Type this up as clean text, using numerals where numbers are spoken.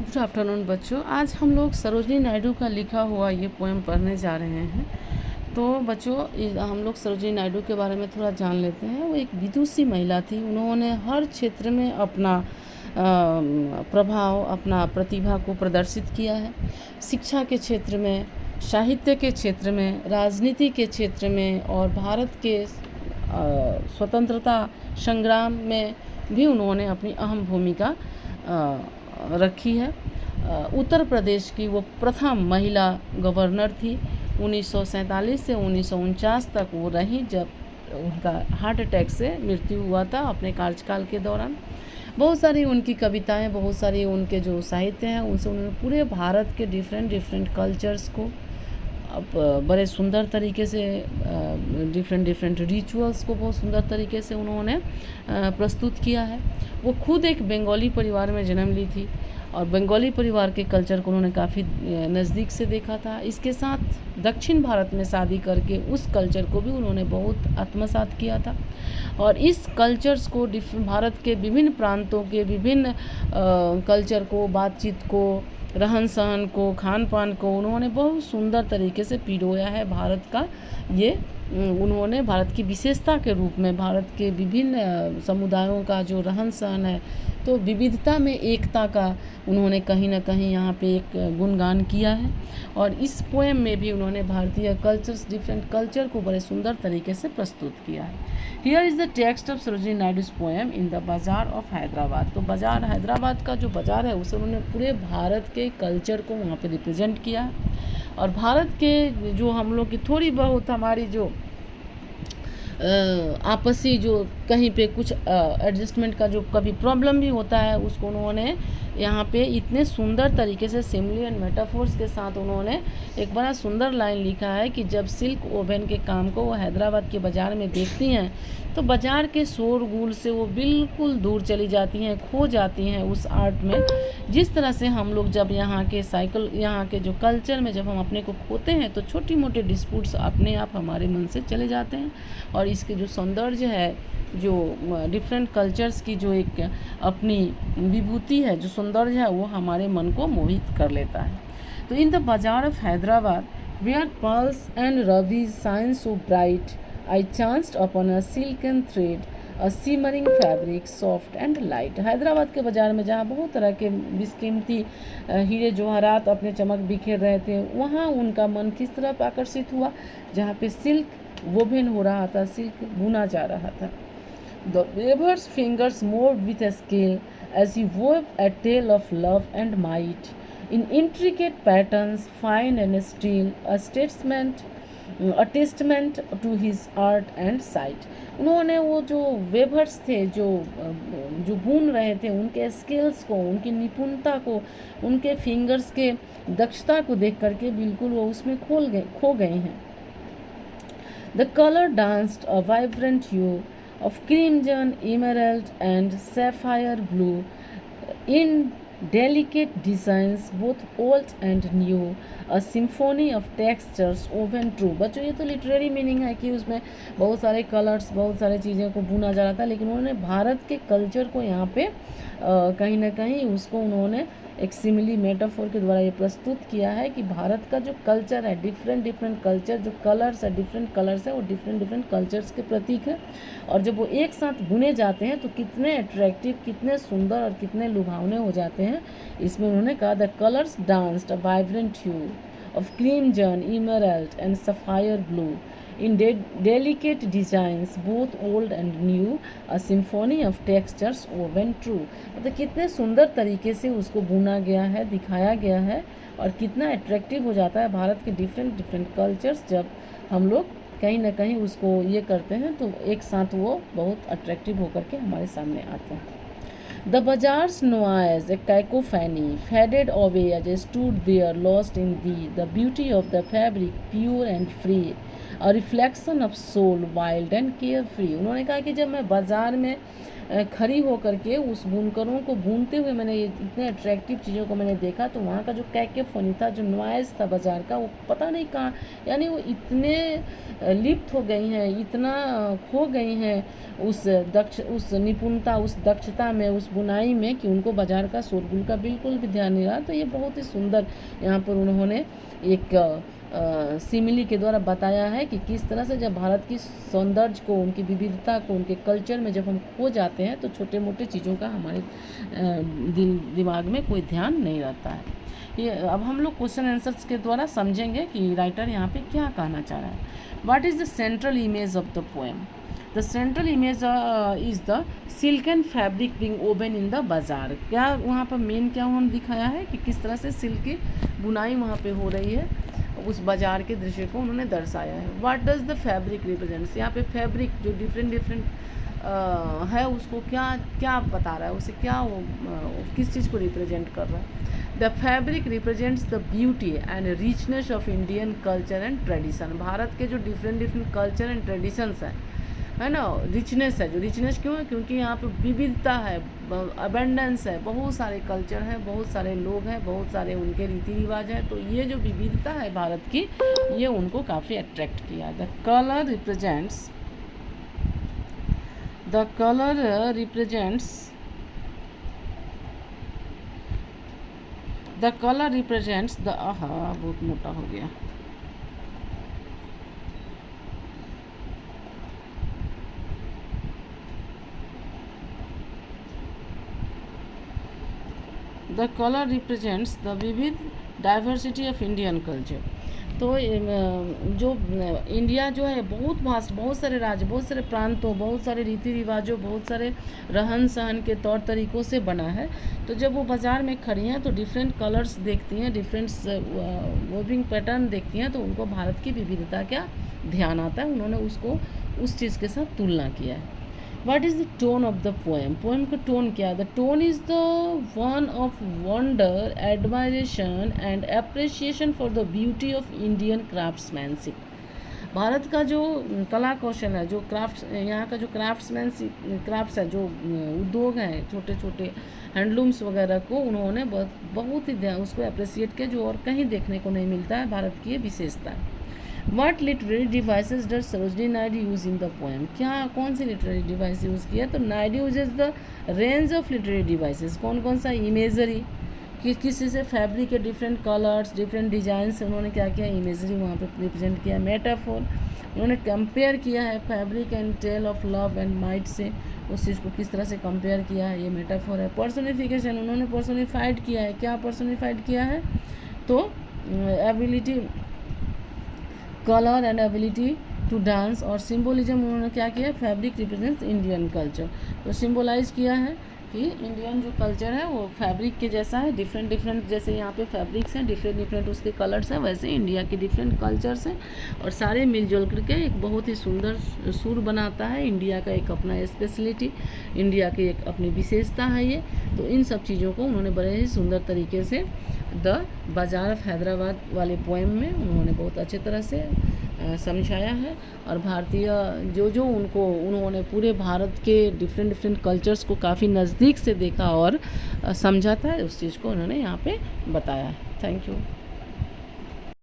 Good afternoon बच्चों। आज हम लोग सरोजनी नायडू का लिखा हुआ ये पोएम पढ़ने जा रहे हैं। तो बच्चों हम लोग सरोजनी नायडू के बारे में थोड़ा जान लेते हैं। वो एक विदुषी महिला थी। उन्होंने हर क्षेत्र में अपना प्रभाव, अपना प्रतिभा को प्रदर्शित किया है। शिक्षा के क्षेत्र में, साहित्य के क्षेत्र में, राजनीति के क्षेत्र में और भारत के स्वतंत्रता संग्राम में भी उन्होंने अपनी अहम भूमिका रखी है। उत्तर प्रदेश की वो प्रथम महिला गवर्नर थी। 1947 से 1949 तक वो रही, जब उनका हार्ट अटैक से मृत्यु हुआ था अपने कार्यकाल के दौरान। बहुत सारी उनकी कविताएं, बहुत सारी उनके जो साहित्य हैं, उनसे उन्होंने पूरे भारत के डिफरेंट कल्चर्स को अब बड़े सुंदर तरीके से, डिफरेंट रिचुअल्स को बहुत सुंदर तरीके से उन्होंने प्रस्तुत किया है। वो खुद एक बंगाली परिवार में जन्म ली थी और बंगाली परिवार के कल्चर को उन्होंने काफ़ी नज़दीक से देखा था। इसके साथ दक्षिण भारत में शादी करके उस कल्चर को भी उन्होंने बहुत आत्मसात किया था और इस कल्चर्स को, भारत के विभिन्न प्रांतों के विभिन्न कल्चर को, बातचीत को, रहन सहन को, खान पान को उन्होंने बहुत सुंदर तरीके से पिरोया है। भारत का ये उन्होंने भारत की विशेषता के रूप में भारत के विभिन्न समुदायों का जो रहन सहन है, तो विविधता में एकता का उन्होंने कहीं ना कहीं यहाँ पे एक गुणगान किया है। और इस पोएम में भी उन्होंने भारतीय कल्चर्स, डिफरेंट कल्चर को बड़े सुंदर तरीके से प्रस्तुत किया है। Here is the text of Sarojini Naidu's poem in the bazaar of Hyderabad. तो बाज़ार, हैदराबाद का जो बाज़ार है, उसे उन्होंने पूरे भारत के कल्चर को वहाँ पे रिप्रेजेंट किया है। और भारत के जो हम लोग की थोड़ी बहुत हमारी जो आपसी जो कहीं पे कुछ एडजस्टमेंट का जो कभी प्रॉब्लम भी होता है, उसको उन्होंने यहाँ पे इतने सुंदर तरीके से सिमिली एंड मेटाफोर्स के साथ उन्होंने एक बड़ा सुंदर लाइन लिखा है कि जब सिल्क ओवन के काम को वो हैदराबाद के बाज़ार में देखती हैं, तो बाज़ार के शोरगुल से वो बिल्कुल दूर चली जाती हैं, खो जाती हैं उस आर्ट में। जिस तरह से हम लोग जब यहाँ के जो कल्चर में जब हम अपने को खोते हैं, तो छोटी मोटी डिस्प्यूट्स अपने आप हमारे मन से चले जाते हैं। और इसके जो सौंदर्य है, जो डिफरेंट कल्चर्स की जो एक अपनी विभूति है, जो सौंदर्य है, वो हमारे मन को मोहित कर लेता है। तो in the bazaar of Hyderabad where pearls and rubies shine so bright, I chanced upon a silken thread, a shimmering fabric, soft and light। Hyderabad के बाज़ार में जहाँ बहुत तरह के बेशकीमती हीरे जवाहरात अपने चमक बिखेर रहे थे, वहाँ उनका मन किस तरफ आकर्षित हुआ, जहाँ पे सिल्क वोवेन हो रहा था, सिल्क बुना जा रहा था। The weaver's fingers moved with a skill as he wove a tale of love and might, in intricate patterns, fine and still, a testament to his art and sight। उन्होंने वो जो वेवर्स थे, जो बुन रहे थे, उनके स्किल्स को, उनकी निपुणता को, उनके फिंगर्स के दक्षता को देख करके बिल्कुल वो उसमें खो गए हैं। The color danced a vibrant hue of crimson, emerald and sapphire blue, in delicate designs both old and new, a symphony of textures woven true। बच्चों, ये तो लिटरेरी मीनिंग है कि उसमें बहुत सारे कलर्स, बहुत सारे चीज़ें को बुना जा रहा था, लेकिन उन्होंने भारत के कल्चर को यहाँ पे कहीं ना कहीं उसको उन्होंने एक सिमिली मेटाफोर के द्वारा ये प्रस्तुत किया है कि भारत का जो कल्चर है, डिफरेंट कल्चर, जो कलर्स है, डिफरेंट कलर्स है, वो डिफरेंट कल्चर्स के प्रतीक है। और जब वो एक साथ बुने जाते हैं तो कितने अट्रैक्टिव, कितने सुंदर और कितने लुभावने हो जाते हैं। इसमें उन्होंने कहा the colours danced a vibrant hue of crimson, emerald and sapphire blue, in delicate designs both old and new, a symphony of textures woven true। मतलब कितने सुंदर तरीके से उसको बुना गया है, दिखाया गया है, और कितना अट्रैक्टिव हो जाता है भारत के डिफरेंट कल्चर्स। जब हम लोग कहीं ना कहीं उसको ये करते हैं, तो एक साथ वो बहुत अट्रैक्टिव होकर के हमारे सामने आते हैं। The bazaar's noise, a cacophony, faded away as I stood there lost in thee, the beauty of the fabric pure and free, a reflection of soul wild and carefree। उन्होंने कहा कि जब मैं बाज़ार में खड़ी होकर के उस बुनकरों को बुनते हुए मैंने ये इतने अट्रैक्टिव चीज़ों को मैंने देखा, तो वहाँ का जो कैकोफोनी था, जो नॉइज़ था बाज़ार का, वो पता नहीं कहाँ, यानी वो इतने लिप्त हो गई हैं, इतना खो गई हैं उस निपुणता, उस दक्षता में, उस बुनाई में, कि उनको बाज़ार का शोरगुल का बिल्कुल भी ध्यान नहीं रहा। तो ये बहुत ही सुंदर यहाँ पर उन्होंने एक सिमिली के द्वारा बताया है कि किस तरह से जब भारत की सौंदर्य को, उनकी विविधता को, उनके कल्चर में जब हम खो जाते हैं, तो छोटे मोटे चीज़ों का हमारे दिमाग में कोई ध्यान नहीं रहता है। ये अब हम लोग क्वेश्चन आंसर्स के द्वारा समझेंगे कि राइटर यहाँ पे क्या कहना चाह रहा है। What is the central image of the poem? The central image is the silk and fabric being woven in the bazaar. क्या वहाँ पर मेन क्या उन्होंने दिखाया है कि किस तरह से सिल्क की बुनाई वहाँ पे हो रही है, उस बाज़ार के दृश्य को उन्होंने दर्शाया है। What does the fabric represents? यहाँ पे फैब्रिक जो डिफरेंट है, उसको क्या क्या बता रहा है, उसे क्या वो किस चीज़ को रिप्रेजेंट कर रहा है? The fabric represents the beauty and richness of Indian culture and tradition. Bharat के जो डिफरेंट कल्चर एंड ट्रेडिशंस है ना, रिचनेस है। जो रिचनेस क्यों है? क्योंकि यहाँ पे विविधता है, अबेंडेंस है, बहुत सारे कल्चर हैं, बहुत सारे लोग हैं, बहुत सारे उनके रीति रिवाज हैं। तो ये जो विविधता है भारत की, ये उनको काफ़ी अट्रैक्ट किया। The colour represents The color represents the बहुत मोटा हो गया। The color represents the vivid diversity of Indian culture। तो जो इंडिया जो है बहुत वास्ट, बहुत सारे राज्य, बहुत सारे प्रांतों, बहुत सारे रीति रिवाजों, बहुत सारे रहन सहन के तौर तरीक़ों से बना है। तो जब वो बाज़ार में खड़ी हैं तो डिफरेंट कलर्स देखती हैं, डिफरेंट वोविंग पैटर्न देखती हैं, तो उनको भारत की विविधता का ध्यान आता है। उन्होंने उसको उस चीज़ के साथ तुलना किया है। What is the tone of the poem? Poem का टोन क्या है? The tone is the one of wonder, admiration and appreciation for the beauty of Indian craftsmanship। Bharat का जो कला कौशल है, जो क्राफ्ट, यहाँ का जो क्राफ्ट्स है, जो उद्योग हैं, छोटे छोटे हैंडलूम्स वगैरह को उन्होंने बहुत ही ध्यान उसको अप्रिसिएट किया, जो और कहीं देखने को नहीं मिलता है। भारत की ये विशेषता है। What literary devices does Sarojini Naidu use in the poem? क्या कौन सी लिटरेरी डिवाइस यूज़ किया? तो Naidu uses the range of literary devices. कौन कौन सा? इमेजरी, किसी से फैब्रिक के डिफरेंट कलर्स, डिफरेंट डिज़ाइन से उन्होंने क्या किया? इमेजरी वहाँ पे रिप्रेजेंट किया। मेटाफोर, उन्होंने कंपेयर किया है fabric and tale of love and might से, उस चीज़ को किस तरह से कंपेयर किया है, ये मेटाफोर है। पर्सोनिफिकेशन, उन्होंने पर्सोनिफाइड किया है। क्या पर्सोनिफाइड किया है? तो ability, colour and ability to dance. और सिम्बोलिज्म उन्होंने क्या किया? Fabric represents Indian culture. तो सिम्बोलाइज किया है कि इंडियन जो कल्चर है वो फैब्रिक के जैसा है, डिफरेंट जैसे यहाँ पे फैब्रिक्स हैं, डिफरेंट उसके कलर्स हैं, वैसे इंडिया के डिफरेंट कल्चर्स हैं, और सारे मिलजुल करके एक बहुत ही सुंदर सुर बनाता है। इंडिया का एक अपना स्पेशलिटी, इंडिया की एक अपनी विशेषता है ये। तो इन सब चीज़ों को उन्होंने बड़े ही सुंदर तरीके से द बाज़ार ऑफ हैदराबाद वाले पोएम में उन्होंने बहुत अच्छे तरह से समझाया है। और भारतीय जो उन्होंने पूरे भारत के डिफरेंट कल्चर्स को काफ़ी नज़दीक से देखा और समझा था, उस चीज़ को उन्होंने यहाँ पे बताया है। Thank you.